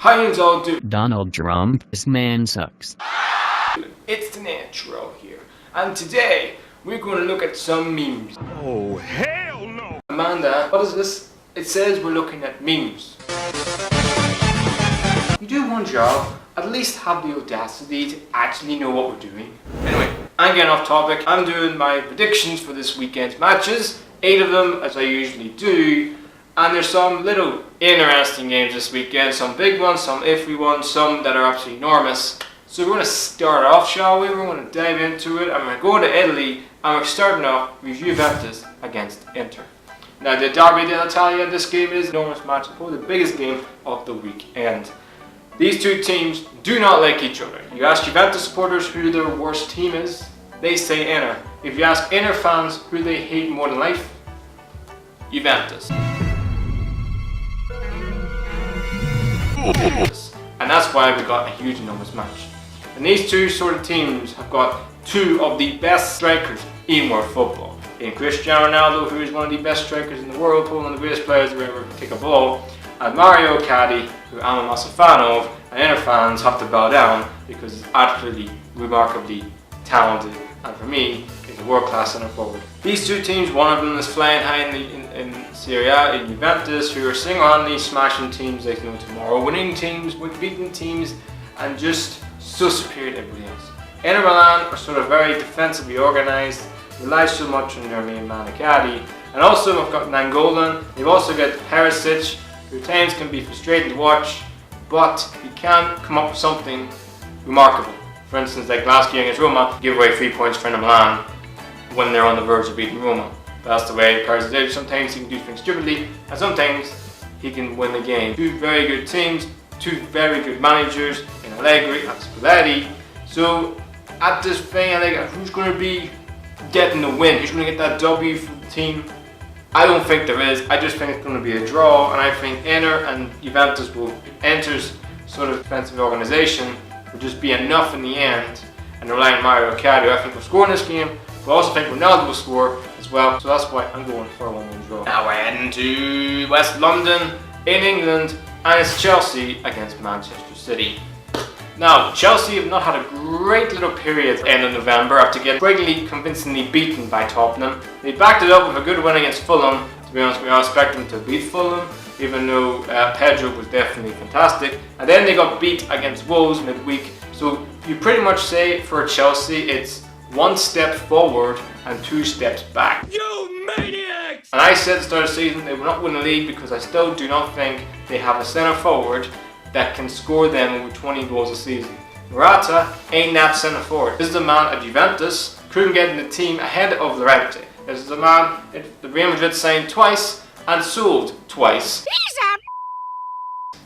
How you all do? Donald Trump, this man sucks. It's the Natural here, and today we're going to look at some memes. Oh, hell no! Amanda, what is this? It says we're looking at memes. You do one job, at least have the audacity to actually know what we're doing. Anyway, I'm getting off topic. I'm doing my predictions for this weekend's matches. 8 of them, as I usually do. And there's some little interesting games this weekend. Some big ones, some iffy ones, some that are absolutely enormous. So we're going to start off, shall we? We're going to dive into it. And we're going to Italy. And we're starting off with Juventus against Inter. Now, the Derby d'Italia in this game is an enormous match. Probably the biggest game of the weekend. These two teams do not like each other. You ask Juventus supporters who their worst team is, they say Inter. If you ask Inter fans who they hate more than life, Juventus. And that's why we got a huge enormous match. And these two sort of teams have got two of the best strikers in world football. In Cristiano Ronaldo, who is one of the best strikers in the world, probably one of the greatest players to ever kick a ball, and Mario Icardi, who I'm a massive fan of, and Inter fans have to bow down because he's absolutely remarkably talented, and for me, he's a world-class centre forward. These two teams, one of them is flying high in Serie, in Juventus, who are single-handedly smashing teams like no tomorrow, winning teams, beating teams, and just so superior to everybody else. Inter Milan are sort of very defensively organised, rely so much on their main man Icardi, and also we've got Nangolan. They've also got Perisic, who at times can be frustrating to watch, but he can come up with something remarkable. For instance, like last year against Roma, give away 3 points for Inter Milan when they're on the verge of beating Roma. But that's the way Perisic is. Sometimes he can do things stupidly, and sometimes he can win the game. Two very good teams, two very good managers in Allegri and Spalletti. So at this thing, I think who's going to be getting the win? Who's going to get that W for the team? I don't think there is. I just think it's going to be a draw, and I think Inter and Juventus will Inter's sort of defensive organisation will just be enough in the end, and relying on Mario Icardi, I think will score in this game. But I also think Ronaldo will score as well, so that's why I'm going for a 1-1 draw. Now we're heading to West London in England, and it's Chelsea against Manchester City. Now, Chelsea have not had a great little period at the end of November after getting greatly convincingly beaten by Tottenham. They backed it up with a good win against Fulham. To be honest, we all expect them to beat Fulham, even though Pedro was definitely fantastic. And then they got beat against Wolves midweek. So you pretty much say for Chelsea, it's 1 step forward and 2 steps back. You maniacs! And I said at the start of the season they will not win the league because I still do not think they have a centre forward that can score them over 20 goals a season. Morata ain't that centre forward. This is a man at Juventus, couldn't get in the team ahead of Llorente. This is a man that the Real Madrid signed twice and sold twice.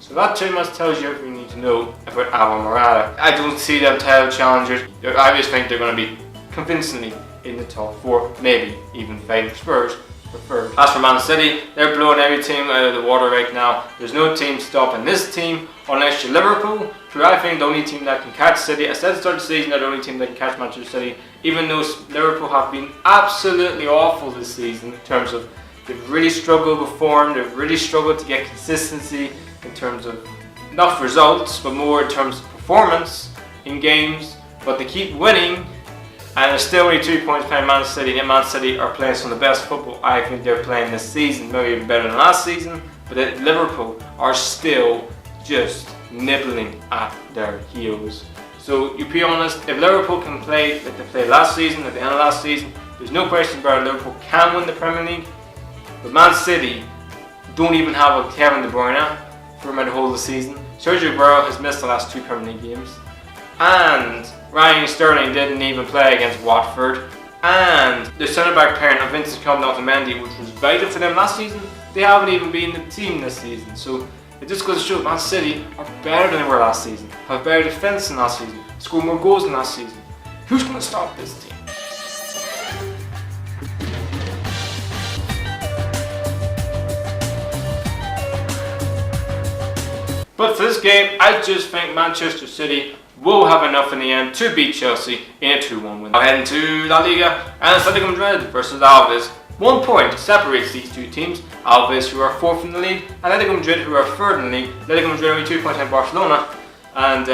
So that pretty much tells you everything you need to know about Alvaro Morata. I don't see them title challengers. I just think they're going to be convincingly in the top 4, maybe even fighting Spurs. Preferred. As for Man City, they're blowing every team out of the water right now. There's no team stopping this team unless you're Liverpool, who I think the only team that can catch City. I said at the start of the season they're the only team that can catch Manchester City, even though Liverpool have been absolutely awful this season in terms of they've really struggled with form, they've really struggled to get consistency in terms of not results, but more in terms of performance in games, but they keep winning. And there's still only 2 points behind Man City, and Man City are playing some of the best football I think they're playing this season, maybe even better than last season, but Liverpool are still just nibbling at their heels. So you be honest, if Liverpool can play like they played last season, at the end of last season, there's no question about it, Liverpool can win the Premier League, but Man City don't even have a Kevin De Bruyne for the whole of the season. Sergio Aguero has missed the last 2 Premier League games, and Ryan Sterling didn't even play against Watford, and the centre-back pairing of Vincent Kompany and Mendy, which was vital for them last season, they haven't even been in the team this season. So it just goes to show Man City are better than they were last season, have better defence than last season, score more goals than last season. Who's going to stop this team? But for this game, I just think Manchester City will have enough in the end to beat Chelsea in a 2-1 win. Now heading to La Liga, and Atletico Madrid versus Alves. 1 point separates these two teams. Alves, who are 4th in the league, and Atletico Madrid, who are 3rd in the league. Atletico Madrid only 2 points ahead of Barcelona, and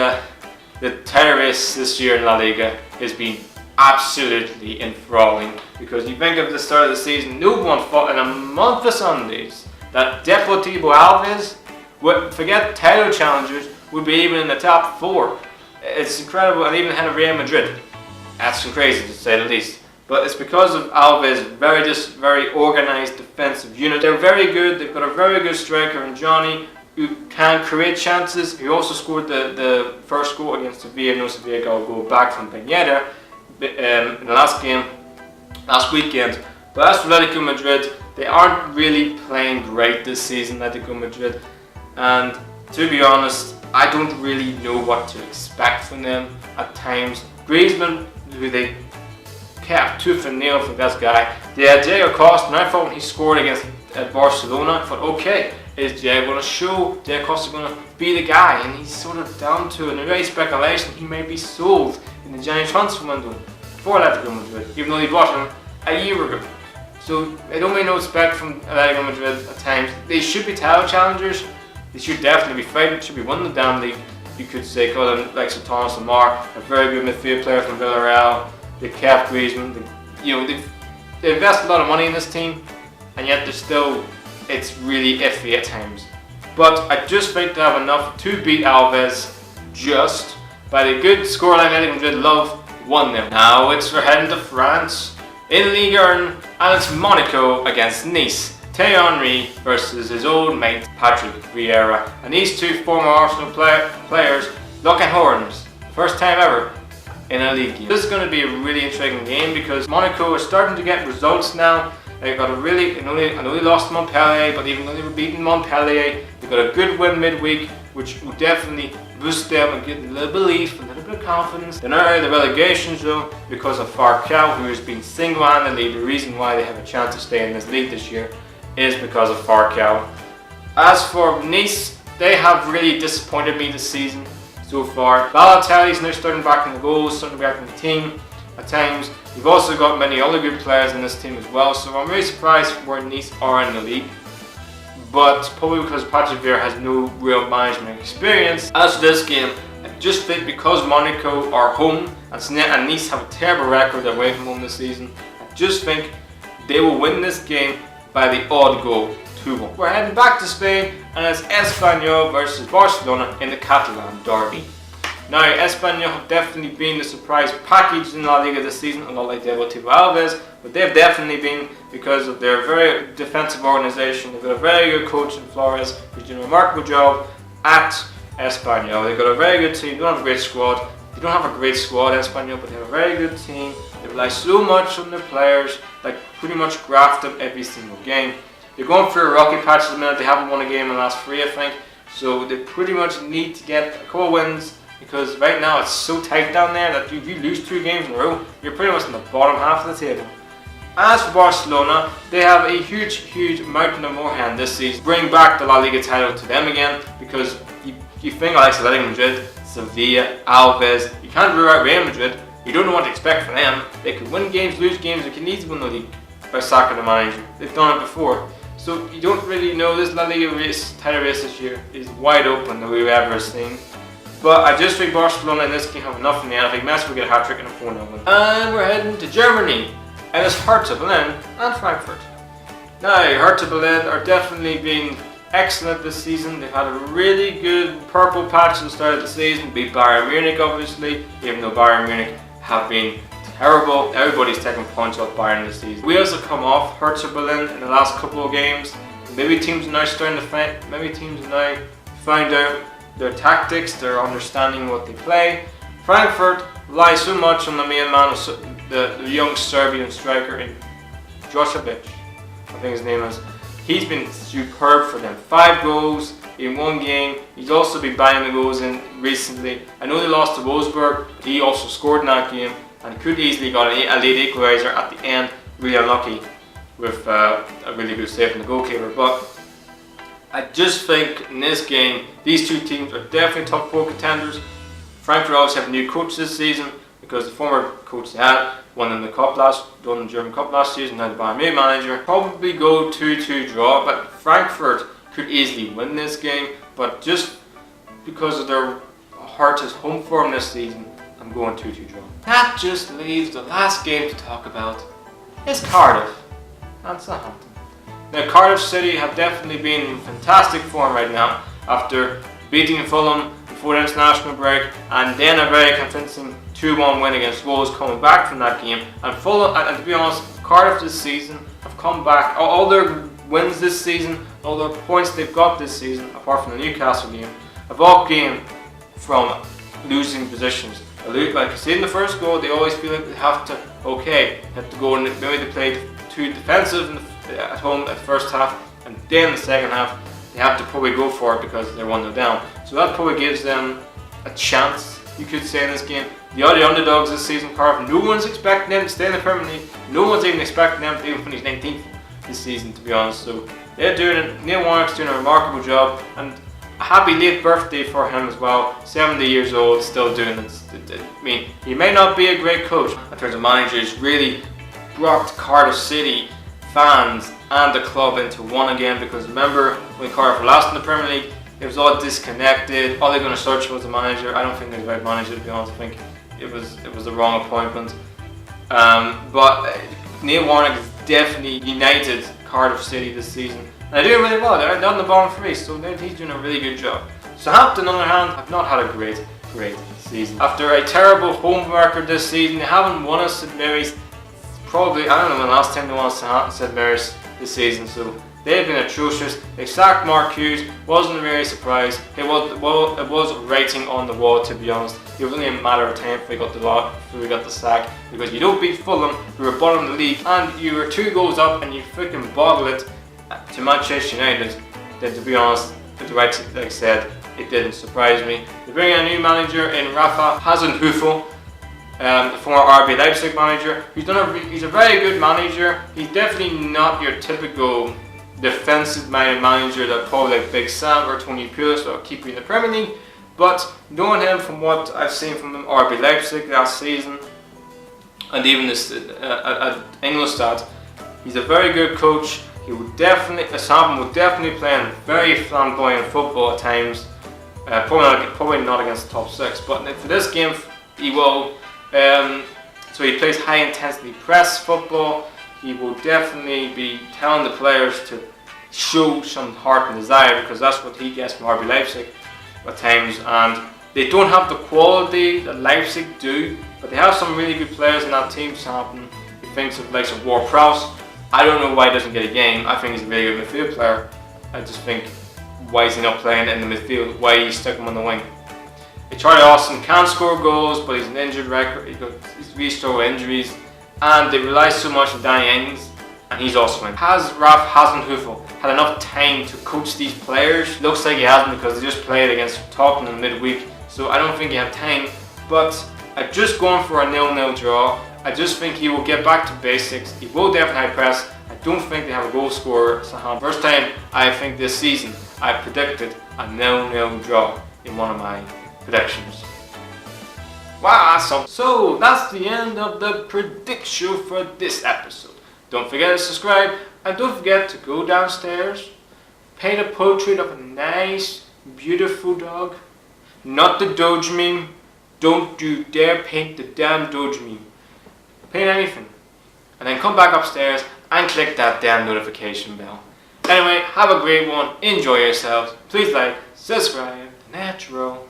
the title race this year in La Liga has been absolutely enthralling, because you think of the start of the season, no one thought in a month of Sundays that Deportivo Alves, forget title challengers, would be even in the top 4. It's incredible, and even ahead of Real Madrid. That's crazy to say the least. But it's because of Alves' very organised defensive unit. They're very good. They've got a very good striker in Johnny, who can create chances. He also scored the first goal against Sevilla. No, Sevilla got a goal back from Pineda in the last weekend. But as for Atletico Madrid, they aren't really playing great this season, Atletico Madrid. And to be honest, I don't really know what to expect from them at times. Griezmann, who they kept tooth and nail for this guy. They had Diego Costa, and I thought when he scored against Barcelona, I thought, okay, is Diego going to show? Diego Costa going to be the guy? And he's sort of down to it. And there is speculation he may be sold in the January transfer window for Atletico Madrid, even though they bought him a year ago. So I don't really know expect from Atletico Madrid at times. They should be title challengers. They should definitely be fighting. Should be winning the damn league. You could say, because like Sir Thomas Lemar, a very good midfield player from Villarreal. They kept Griezmann. They invest a lot of money in this team, and yet it's really iffy at times. But I just think they have enough to beat Alves just by the good scoreline Atletico Madrid love 1-0. Now we're heading to France in Ligue 1, and it's Monaco against Nice. Thierry Henry versus his old mate Patrick Vieira, and these two former Arsenal players locking horns, first time ever in a league game. This is going to be a really intriguing game because Monaco is starting to get results now. They've got I know they lost to Montpellier, but even though they were beating Montpellier, they've got a good win midweek, which will definitely boost them and give them a little belief, a little bit of confidence. They're not out of the relegation zone because of Falcao, who has been single-handedly the reason why they have a chance to stay in this league this year, is because of Falcao. As for Nice, they have really disappointed me this season so far. Balotelli's now starting back in the goals, starting back in the team at times. You've also got many other good players in this team as well, so I'm really surprised where Nice are in the league. But probably because Patrick Vieira has no real management experience. As for this game, I just think because Monaco are home and Nice have a terrible record away from home this season, I just think they will win this game by the odd goal, 2-1. We're heading back to Spain, and it's Espanyol versus Barcelona in the Catalan derby. Now, Espanyol have definitely been the surprise package in La Liga this season, a lot like Deportivo Alves, but they've definitely been because of their very defensive organisation. They've got a very good coach in Flores, who's doing a remarkable job at Espanyol. They've got a very good team, they don't have a great squad. They don't have a great squad, Espanyol, but they have a very good team. They rely so much on their players, like pretty much graft them every single game. They're going through a rocky patch at the minute. They haven't won a game in the last 3, I think. So they pretty much need to get a couple wins, because right now it's so tight down there that if you lose 2 games in a row, you're pretty much in the bottom half of the table. As for Barcelona, they have a huge mountain of Moorhen this season. Bring back the La Liga title to them again, because you think like Atletico Madrid, Sevilla, Alves, you can't rule out Real Madrid. You don't know what to expect from them. They could win games, lose games, they can easily win the league by sacking the manager. They've done it before. So you don't really know. This La Liga title race this year is wide open than we've ever seen. But I just think Barcelona in this game have enough in the end. I think Messi will get a hat-trick and a 4-0 win. And we're heading to Germany, and it's Hertha Berlin and Frankfurt. Now, Hertha Berlin are definitely being excellent this season. They've had a really good purple patch at the start of the season. Beat Bayern Munich, obviously, even though Bayern Munich have been terrible. Everybody's taking points off Bayern this season. Wheels have come off Hertha Berlin in the last couple of games. Maybe teams are now starting to find out their tactics, their understanding what they play. Frankfurt relies so much on the main man, the young Serbian striker in Jošević, I think his name is. He's been superb for them. 5 goals in 1 game. He's also been banging the goals in recently. I know they lost to Wolfsburg, but he also scored in that game and could easily got a late equaliser at the end. Really unlucky with a really good save from the goalkeeper. But I just think in this game, these two teams are definitely top 4 contenders. Frankfurt obviously have a new coach this season, because the former coach they had won the German Cup last season, now the Bayern Munich manager. Probably go 2-2 draw, but Frankfurt could easily win this game, but just because of their hardest home form this season, I'm going 2-2 draw. That just leaves the last game to talk about. It's Cardiff and Southampton. Now Cardiff City have definitely been in fantastic form right now after beating Fulham before the international break, and then a very convincing 2-1 win against Wolves coming back from that game. And Fulham, and to be honest, Cardiff this season have come back. All their wins this season, all their points they've got this season, apart from the Newcastle game, have all came from losing positions. Like you see in the first goal, they always feel like they have to go and maybe they played too defensive at home at the first half, and then the second half they have to probably go for it because they're 1-0 down. So that probably gives them a chance, you could say, in this game. The other underdogs this season, Cardiff, no one's expecting them to stay in the Premier League. No one's even expecting them to even finish 19th this season, to be honest. So they're doing it. Neil Warnock's doing a remarkable job, and a happy late birthday for him as well. 70 years old, still doing it. I mean, he may not be a great coach in terms of manager. He's really brought Cardiff City fans and the club into one again, because remember when Cardiff were last in the Premier League, it was all disconnected. All they're going to search for was a manager. I don't think they're the right manager, to be honest. I think it was the wrong appointment. But Neil Warnock has definitely united Cardiff City this season, and they're doing really well. They're on the bottom three, so he's doing a really good job. Southampton, on the other hand, have not had a great season. After a terrible home record this season, they haven't won at St Mary's. Probably, I don't know when the last time they won at St Mary's this season, so they've been atrocious. They sacked Mark Hughes, wasn't really surprised. It was writing on the wall, to be honest. It was only a matter of time before we got the sack, because you don't beat Fulham, who were bottom of the league, and you were 2 goals up and you freaking bottle it to Manchester United. Then, to be honest, like I said, it didn't surprise me. They bring in a new manager in Rafa Hasenhüttl, the former RB Leipzig manager. He's a very good manager. He's definitely not your typical defensive-minded manager that probably like Big Sam or Tony Pulis will keep you in the Premier League. But knowing him from what I've seen from RB Leipzig last season, and even this at Ingolstadt, he's a very good coach. Southampton would definitely play in very flamboyant football at times. Probably not against the top 6, but for this game he will. So he plays high-intensity press football. He will definitely be telling the players to show some heart and desire, because that's what he gets from RB Leipzig at times. And they don't have the quality that Leipzig do, but they have some really good players in that team. Southampton, he thinks of like Ward-Prowse. I don't know why he doesn't get a game. I think he's a really good midfield player. I just think, why is he not playing in the midfield? Why you stuck him on the wing? Charlie Austin can score goals, but he's an injured record. He's really struggled with injuries, and they rely so much on Danny Ings, and he's also in. Has Ralph Hasenhüttl had enough time to coach these players? Looks like he hasn't, because they just played against Tottenham in midweek, so I don't think he had time. But I'm just going for a 0-0 draw. I just think he will get back to basics. He will definitely press. I don't think they have a goal scorer. First time I think this season I predicted a 0-0 draw in one of my predictions. Wow, awesome. So that's the end of the prediction for this episode. Don't forget to subscribe, and don't forget to go downstairs, paint a portrait of a nice, beautiful dog. Not the Doge meme. Don't you dare paint the damn Doge meme. Paint anything. And then come back upstairs and click that damn notification bell. Anyway, have a great one. Enjoy yourselves. Please like, subscribe. Natural.